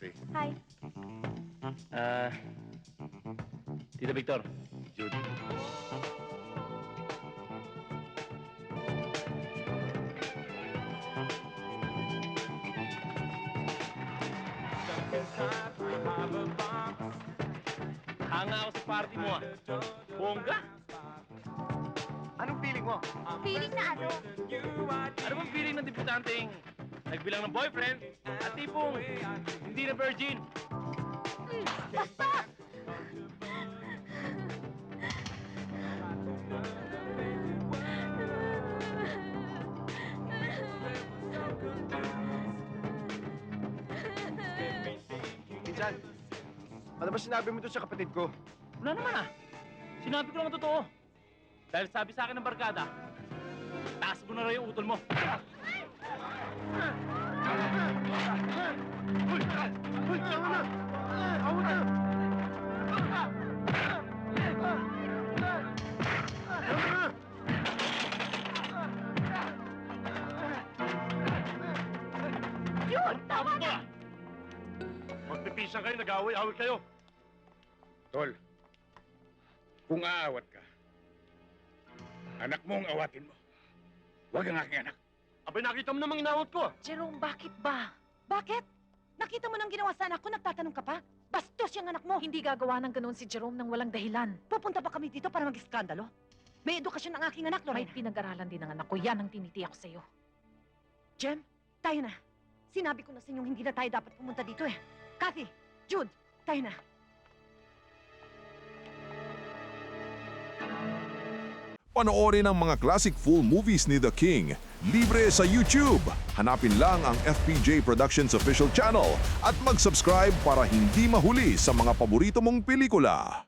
Jeffrey. Hi. Tito Victor. Jude. Hanga ako sa party mo ah. Bongga? Anong feeling mo? Feeling na ano? Ano bang feeling ng debutanteng nagbilang ng boyfriend at tipong hindi na virgin? Basta! Pinsan, ano ba sinabi mo doon sa kapatid ko? Wala naman ah. Sinabi ko lang ang totoo. Dahil sabi sa akin ng barkada, taas mo na raw yung utol mo. Uy! Uy! Tama na! Awa na! Tama na! Yun! Tama na! Magpipisan kayo, nag-away-away kayo. Tol, kung aawat ka, anak mo ang awatin mo. Huwag ang aking anak. Abay, nakita mo namang inawat ko. Jerome, bakit ba? Bakit? Nakita mo nang ginawa sa anak ko, nagtatanong ka pa? Bastos yung anak mo! Hindi gagawa ng ganoon si Jerome nang walang dahilan. Pupunta pa kami dito para mag-iskandalo? May edukasyon ang aking anak, May Lorena. pinag-aralan din ng anak ko. Yan ang tinitiyak sa'yo. Jem, tayo na. Sinabi ko na sa inyong hindi na tayo dapat pumunta dito eh. Kathy, Jude, tayo na. Panoorin ang mga classic full movies ni The King. Libre sa YouTube. Hanapin lang ang FPJ Productions official channel at mag-subscribe para hindi mahuli sa mga paborito mong pelikula.